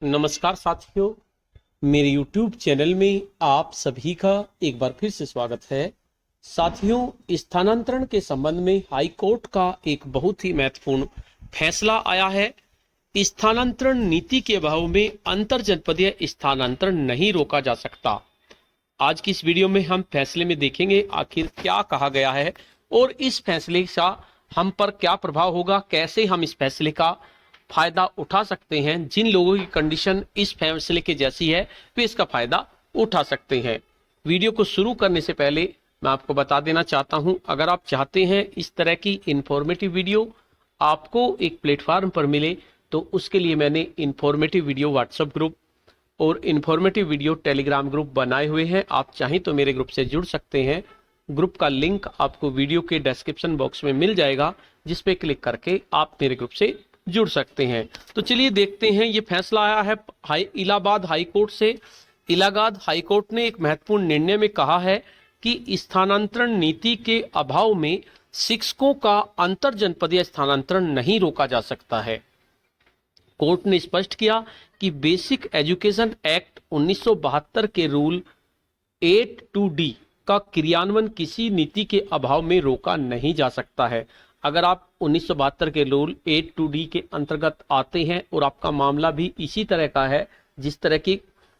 नमस्कार साथियों, मेरे YouTube चैनल में आप सभी का एक बार फिर से स्वागत है। साथियों, स्थानांतरण के संबंध में हाई कोर्ट का एक बहुत ही महत्वपूर्ण फैसला आया है। स्थानांतरण नीति के अभाव में अंतर जनपदीय स्थानांतरण नहीं रोका जा सकता। आज की इस वीडियो में हम फैसले में देखेंगे आखिर क्या कहा गया है और इस फैसले का हम पर क्या प्रभाव होगा, कैसे हम इस फैसले का फायदा उठा सकते हैं। जिन लोगों की कंडीशन इस फैसले के जैसी है वे इसका फायदा उठा सकते हैं। वीडियो को शुरू करने से पहले मैं आपको बता देना चाहता हूं, अगर आप चाहते हैं इस तरह की इंफॉर्मेटिव वीडियो आपको एक प्लेटफॉर्म पर मिले तो उसके लिए मैंने इंफॉर्मेटिव वीडियो व्हाट्सएप ग्रुप और इंफॉर्मेटिव वीडियो टेलीग्राम ग्रुप बनाए हुए हैं। आप चाहें तो मेरे ग्रुप से जुड़ सकते हैं। ग्रुप का लिंक आपको वीडियो के डिस्क्रिप्शन बॉक्स में मिल जाएगा, जिस पे क्लिक करके आप मेरे ग्रुप से जुड़ सकते हैं। तो चलिए देखते हैं, ये फैसला आया है इलाहाबाद हाई कोर्ट से। इलाहाबाद हाई कोर्ट ने एक महत्वपूर्ण निर्णय में कहा है कि स्थानांतरण नीति के अभाव में शिक्षकों का अंतर जनपदीय स्थानांतरण नहीं रोका जा सकता है। कोर्ट ने स्पष्ट किया कि बेसिक एजुकेशन एक्ट 1972 के रूल 8(2)D का क्रियान्वयन किसी नीति के अभाव में रोका नहीं जा सकता है। अगर आप 1972 के रूल 8(2)D के अंतर्गत आते हैं और आपका मामला भी इसी तरह का है जिस तरह के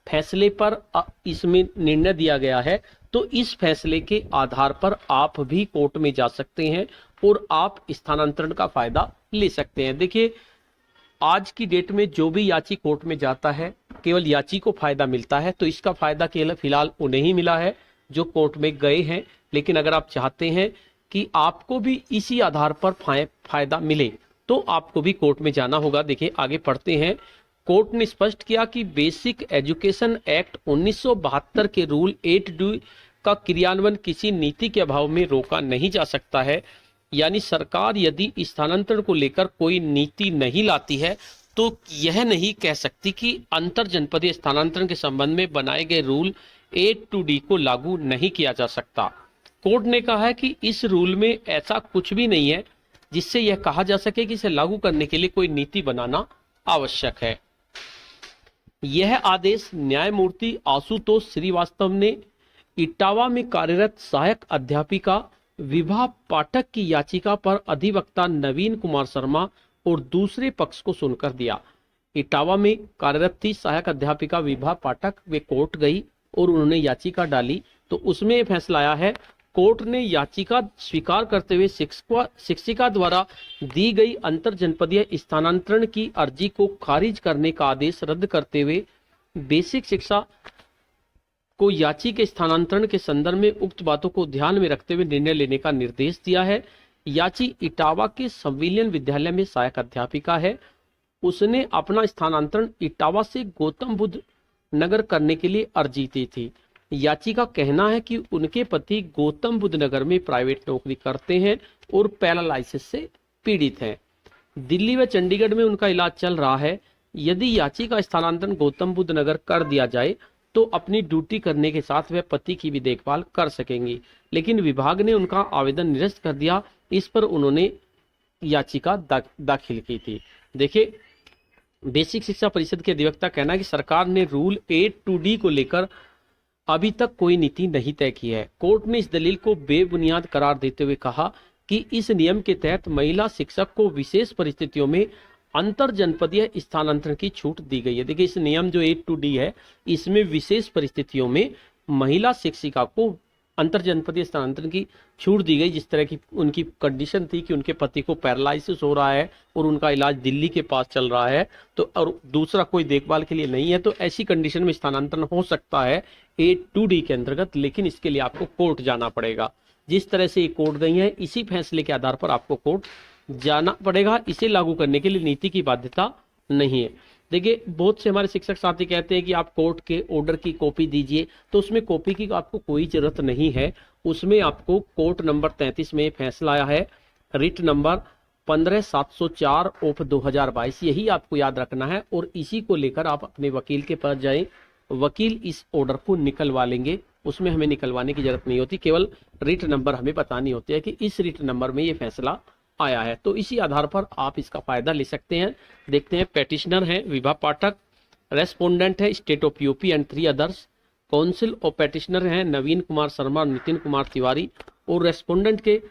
फैसले पर इसमें निर्णय दिया गया है, तो इस फैसले के आधार पर आप भी कोर्ट में जा सकते हैं और आप स्थानांतरण का फायदा ले सकते हैं। देखिए, आज की डेट में जो भी याची कोर्ट में जाता है केवल याची को फायदा मिलता है, तो इसका फायदा केवल फिलहाल उन्हें ही मिला है जो कोर्ट में गए हैं। लेकिन अगर आप चाहते हैं कि आपको भी इसी आधार पर फायदा मिले तो आपको भी कोर्ट में जाना होगा। देखिए, आगे पढ़ते हैं। कोर्ट ने स्पष्ट किया कि बेसिक एजुकेशन एक्ट 1972 के रूल 8(2) का क्रियान्वयन किसी नीति के अभाव में रोका नहीं जा सकता है। यानी सरकार यदि स्थानांतरण को लेकर कोई नीति नहीं लाती है तो यह नहीं कह सकती कि अंतर जनपदीय स्थानांतरण के संबंध में बनाए गए रूल 8(2)D को लागू नहीं किया जा सकता। कोर्ट ने कहा है कि इस रूल में ऐसा कुछ भी नहीं है जिससे यह कहा जा सके कि इसे लागू करने के लिए कोई नीति बनाना आवश्यक है। यह आदेश न्यायमूर्ति आशुतोष श्रीवास्तव ने इटावा में कार्यरत सहायक अध्यापिका विभा पाठक की याचिका पर अधिवक्ता नवीन कुमार शर्मा और दूसरे पक्ष को सुनकर दिया। इटावा में कार्यरत थी सहायक अध्यापिका विभा पाठक, वे कोर्ट गई और उन्होंने याचिका डाली, तो उसमें फैसला आया है। कोर्ट ने याचिका स्वीकार करते हुए शिक्षिका द्वारा दी गई अंतर जनपदीय स्थानांतरण की अर्जी को खारिज करने का आदेश रद्द करते हुए बेसिक शिक्षा को याची के स्थानांतरण के संदर्भ में उक्त बातों को ध्यान में रखते हुए निर्णय लेने का निर्देश दिया है। याची इटावा के संविलियन विद्यालय में सहायक अध्यापिका है। उसने अपना स्थानांतरण इटावा से गौतम बुद्ध नगर करने के लिए अर्जी दी थी। याची का कहना है कि उनके पति गौतम बुद्ध नगर में प्राइवेट नौकरी करते हैं और पैरालाइसिस से पीड़ित हैं। दिल्ली व चंडीगढ़ में उनका इलाज चल रहा है। यदि याची का स्थानांतरण गौतम बुद्ध नगर कर दिया जाए तो अपनी ड्यूटी करने के साथ वह पति की भी देखभाल कर सकेंगी, लेकिन विभाग ने उनका आवेदन निरस्त कर दिया। इस पर उन्होंने याचिका दाखिल की थी। देखिए, बेसिक शिक्षा परिषद के अधिवक्ता कहना है कि सरकार ने रूल 8(2)D को लेकर अभी तक कोई नीति नहीं तय की है। कोर्ट ने इस दलील को बेबुनियाद करार देते हुए कहा कि इस नियम के तहत महिला शिक्षक को विशेष परिस्थितियों में अंतर जनपदीय स्थानांतरण की छूट दी गई है। देखिए, इस नियम जो 8(2)D है, इसमें विशेष परिस्थितियों में महिला शिक्षिका को अंतर जनपदीय स्थानांतरण की छूट दी गई। जिस तरह की उनकी कंडीशन थी कि उनके पति को पैरालाइसिस हो रहा है और उनका इलाज दिल्ली के पास चल रहा है, तो और दूसरा कोई देखभाल के लिए नहीं है, तो ऐसी कंडीशन में स्थानांतरण हो सकता है 8(2)D के अंतर्गत, लेकिन इसके लिए आपको कोर्ट जाना पड़ेगा। जिस तरह से ये कोर्ट गई है, इसी फैसले के आधार पर आपको कोर्ट जाना पड़ेगा। इसे लागू करने के लिए नीति की बाध्यता नहीं है। देखिए, बहुत से हमारे शिक्षक साथी कहते हैं कि आप कोर्ट के ऑर्डर की कॉपी दीजिए, तो उसमें कॉपी की आपको कोई जरूरत नहीं है। उसमें आपको कोर्ट नंबर 33 में फैसला आया है, रिट नंबर 15704 ऑफ 2022, यही आपको याद रखना है और इसी को लेकर आप अपने वकील के पास जाएं। वकील इस ऑर्डर को निकलवा लेंगे, उसमें हमें निकलवाने की जरूरत नहीं होती, केवल रिट नंबर हमें बतानी होती है कि इस रिट नंबर में ये फैसला आया है, तो इसी आधार पर आप इसका फायदा ले सकते हैं। देखते हैं, पेटिशनर हैं विभा पाठक, रेस्पोंडेंट है state of UP and 3 others. Council of petitioner हैं नवीन कुमार शर्मा, नितिन कुमार तिवारी। और रेस्पोंडेंट के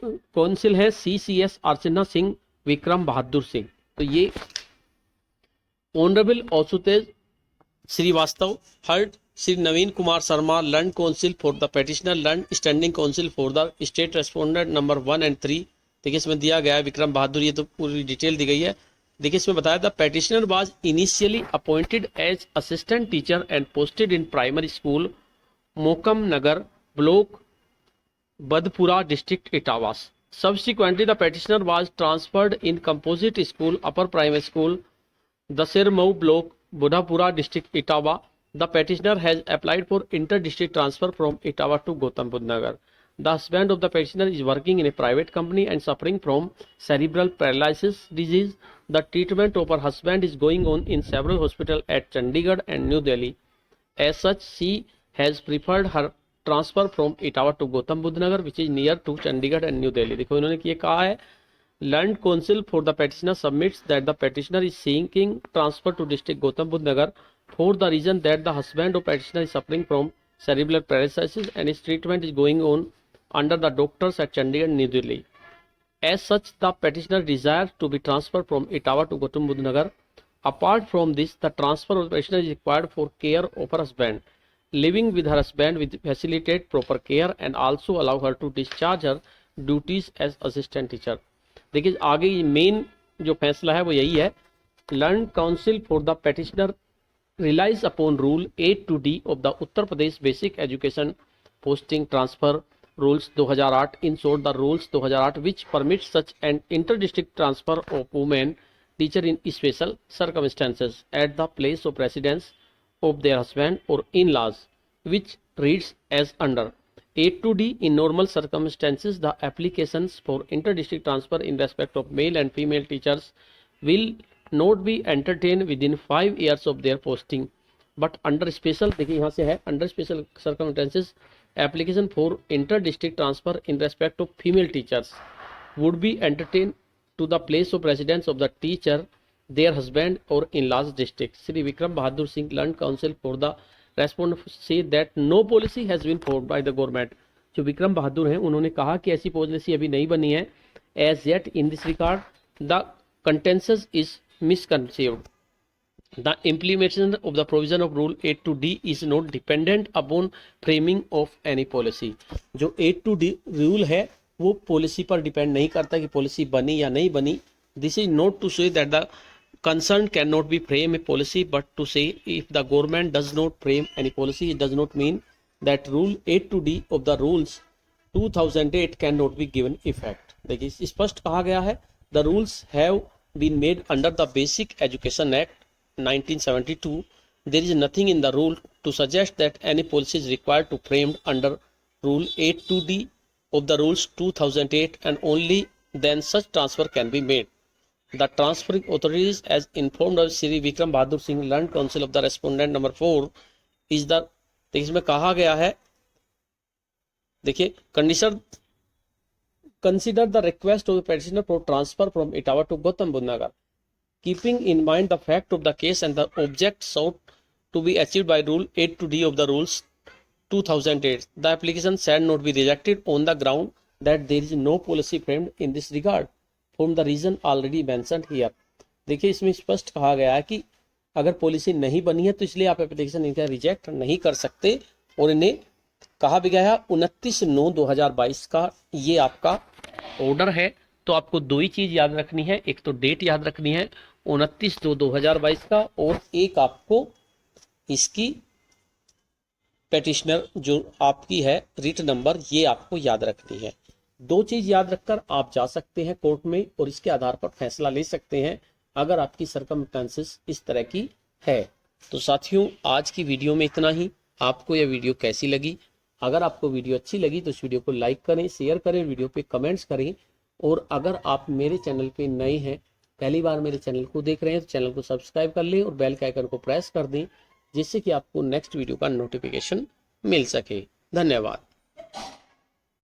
काउंसिल है CCS अर्चना सिंह, विक्रम बहादुर सिंह। तो ये honourable Ashutosh Srivastava heard, Shri Naveen Kumar Sharma learned counsel for the petitioner, learned standing counsel for the state respondent number 1 and 3। देखिए इसमें दिया गया है विक्रम बहादुर, ये तो पूरी डिटेल दी गई है। देखिए इसमें बताया था petitioner was initially appointed as assistant teacher and posted in primary school Mokam Nagar block Badpura district Etawah. Subsequently, the petitioner was transferred in composite school, upper primary school, Dasirmau block, Budhapura district, Etawah. The petitioner has applied for inter-district transfer from Etawah to Gautam Budh Nagar. The husband of the petitioner is working in a private company and suffering from cerebral paralysis disease. The treatment of her husband is going on in several hospitals at Chandigarh and New Delhi. As such, she has preferred her transfer from Etawah to Gautam Buddh Nagar which is near to Chandigarh and new Delhi. देखो इन्होंने ये कहा है learned counsel for the petitioner submits that the petitioner is seeking transfer to district Gautam Buddh Nagar for the reason that the husband of petitioner is suffering from cerebral paralysis and his treatment is going on under the doctors at Chandigarh and New Delhi. As such, the petitioner desires to be transferred from Etawah to Gautam Budh Nagar. Apart from this, the transfer of the petitioner is required for care of her husband. Living with her husband will facilitate proper care and also allow her to discharge her duties as assistant teacher. देखिए आगे main जो फैसला है वो यही है, learned counsel for the petitioner relies upon rule 8(2)D of the Uttar Pradesh basic education posting transfer rules 2008 in short the rules 2008 which permit such and inter district transfer of women teacher in special circumstances at the place of residence of their husband or in-laws, which reads as under 8(2)D. In normal circumstances, the applications for inter-district transfer in respect of male and female teachers will not be entertained within 5 years of their posting. But under special, देखिए यहाँ से है under special circumstances, application for inter-district transfer in respect of female teachers would be entertained to the place of residence of the teacher, their husband or in-laws district. Shri Vikram Bahadur Singh Land Council for the respondent say that no policy has been formed by the government. जो विक्रम बहादुर हैं उन्होंने कहा कि ऐसी policy अभी नहीं बनी है। As yet in this regard, the consensus is misconceived. The implementation of the provision of Rule 8(2)D is not dependent upon framing of any policy. जो 8(2)D रूल है वो पॉलिसी पर डिपेंड नहीं करता कि पॉलिसी बनी या नहीं बनी। This is not to say that the concerned cannot be frame a policy, but to say if the government does not frame any policy, it does not mean that Rule 8(2)D of the rules 2008 cannot be given effect. देखिए स्पष्ट कहा गया है, the rules have been made under the Basic Education Act 1972. There is nothing in the rule to suggest that any policy is required to framed under Rule 8(2)D of the rules 2008, and only then such transfer can be made. The transferring authorities, as informed of Shri Vikram Bahadur Singh Land Council of the respondent number 4, is the, देखिए इसमें कहा गया है, देखिए consider the request of the petitioner for transfer from Etawah to Gautam Budh Nagar, keeping in mind the fact of the case and the object sought to be achieved by Rule 8(2)D of the rules 2008. The application shall not be rejected on the ground that there is no policy framed in this regard from the reason already mentioned here. देखिए इसमें स्पष्ट कहा गया है कि अगर policy नहीं बनी है तो इसलिए आप एप्लीकेशन इनका रिजेक्ट नहीं कर सकते। और इन्हें कहा भी गया है 29/9/2022 का ये आपका ऑर्डर है। तो आपको दो ही चीज याद रखनी है, एक तो डेट याद रखनी है 29/2/2022 का, और एक आपको इसकी पेटिशनर जो आपकी है रिट नंबर ये आपको याद रखनी है। दो चीज याद रखकर आप जा सकते हैं कोर्ट में और इसके आधार पर फैसला ले सकते हैं अगर आपकी सर्कमस्टेंसेस इस तरह की है। तो साथियों आज की वीडियो में इतना ही। आपको यह वीडियो कैसी लगी? अगर आपको वीडियो अच्छी लगी तो इस वीडियो को लाइक करें, शेयर करें, वीडियो पे कमेंट्स करें। और अगर आप मेरे चैनल पे नए हैं, पहली बार मेरे चैनल को देख रहे हैं तो चैनल को सब्सक्राइब कर लें और बेल के आइकन को प्रेस कर दें, जिससे कि आपको नेक्स्ट वीडियो का नोटिफिकेशन मिल सके। धन्यवाद।